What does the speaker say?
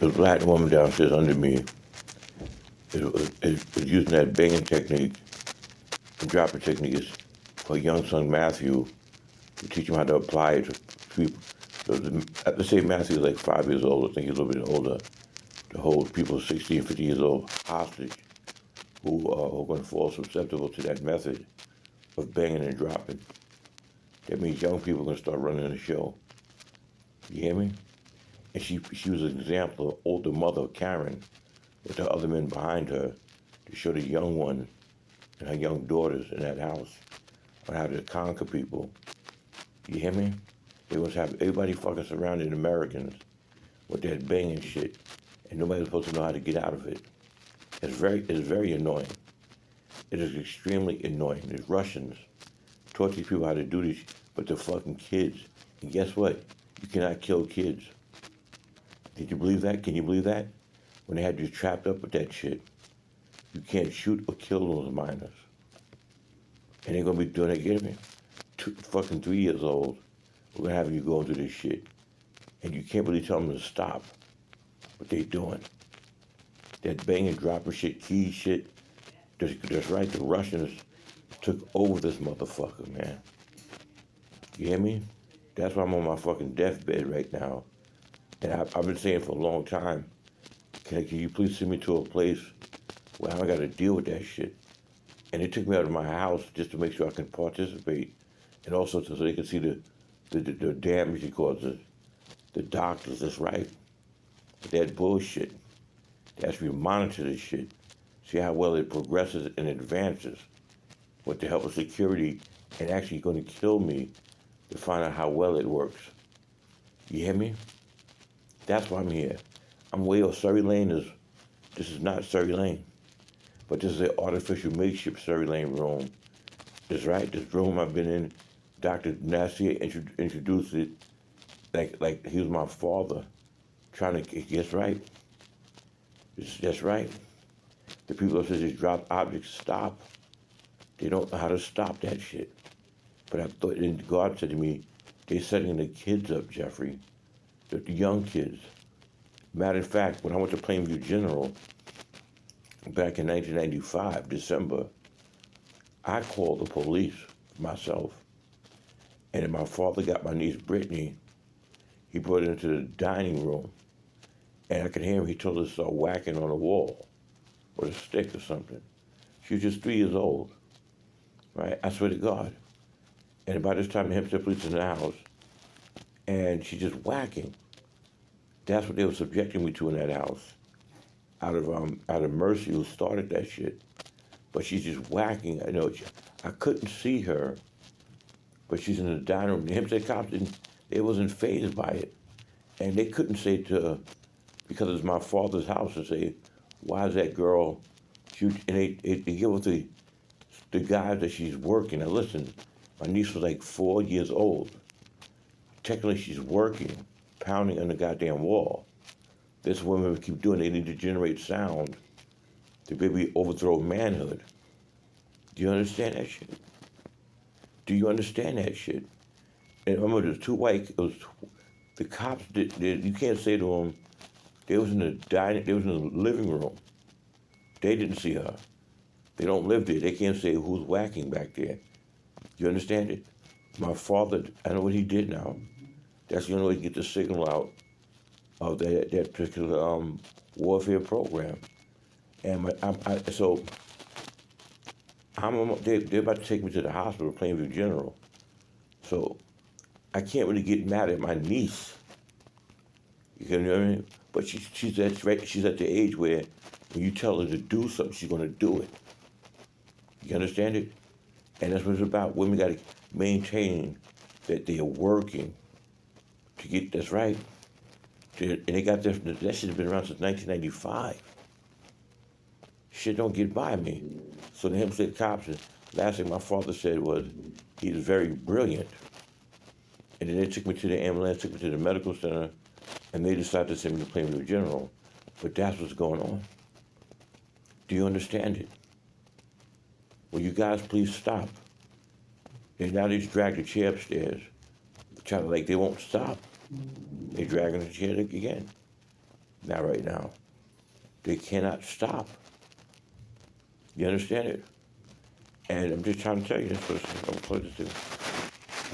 the black woman downstairs under me is using that banging technique, the dropper technique is for young son Matthew to teach him how to apply it to people. So let's say Matthew is like 5 years old, I think he's a little bit older, to hold people 16, 50 years old hostage who are going to fall susceptible to that method of banging and dropping. That means young people are going to start running the show. You hear me? And she was an example of older mother, Karen, with the other men behind her to show the young one and her young daughters in that house on how to conquer people. You hear me? They was have everybody fucking surrounding Americans with that banging shit, and nobody's supposed to know how to get out of it. It's very annoying. It is extremely annoying. The Russians taught these people how to do this, but they're fucking kids. And guess what? You cannot kill kids. Did you believe that? Can you believe that? When they had you trapped up with that shit, you can't shoot or kill those minors. And they're gonna be doing it again. Fucking 3 years old, we're gonna have you go into this shit. And you can't really tell them to stop what they doing. That banging, dropping shit, key shit. That's right, the Russians took over this motherfucker, man. You hear me? That's why I'm on my fucking deathbed right now. And I've been saying for a long time, can you please send me to a place where I don't gotta deal with that shit? And they took me out of my house just to make sure I can participate. And also so they can see the damage it causes. The doctors, that's right. That bullshit. They actually monitor this shit. See how well it progresses and advances with the help of security and actually going to kill me to find out how well it works. You hear me? That's why I'm here. I'm way off. This is not Surrey Lane, but this is an artificial makeshift Surrey Lane room. That's right, this room I've been in, Dr. Nasir introduced it like he was my father, trying to get right. That's right. The people that say just drop objects, stop. They don't know how to stop that shit. But I thought, and God said to me, they're setting the kids up, Jeffrey. The young kids. Matter of fact, when I went to Plainview General back in 1995, December, I called the police myself. And then my father got my niece Brittany. He brought her into the dining room. And I could hear him, he told her to start whacking on the wall with a stick or something. She was just 3 years old, right? I swear to God. And by this time, the Hempstead police in the house, and she's just whacking. That's what they were subjecting me to in that house, out of Mercy, who started that shit. But she's just whacking. I couldn't see her, but she's in the dining room. The Hempstead cops they wasn't fazed by it, and they couldn't say to her, because it's my father's house, to say, why is that girl? And they give us the guys that she's working. Now listen, my niece was like 4 years old. Technically, she's working, pounding on the goddamn wall. This women keep doing. They need to generate sound to maybe overthrow manhood. Do you understand that shit? Do you understand that shit? And remember, there's two white. The cops did. You can't say to them. They was in the dining. They was in the living room. They didn't see her. They don't live there. They can't say who's whacking back there. You understand it? My father, I know what he did now. That's the only way to get the signal out of that particular warfare program. And they're about to take me to the hospital, Plainview General. So I can't really get mad at my niece. You know what I mean? But she's at the age where when you tell her to do something, she's going to do it. You understand it? And that's what it's about. Women got to maintain that they are working to get this right. And they got this, that shit's been around since 1995. Shit don't get by me. So the Hempstead cops, last thing my father said was, he's very brilliant. And then they took me to the ambulance, took me to the medical center, and they decided to send me to Plainview General. But that's what's going on. Do you understand it? Will you guys please stop? And now they just drag the chair upstairs. They won't stop. They dragging the chair again. Not right now. They cannot stop. You understand it? And I'm just trying to tell you this. I'm close to.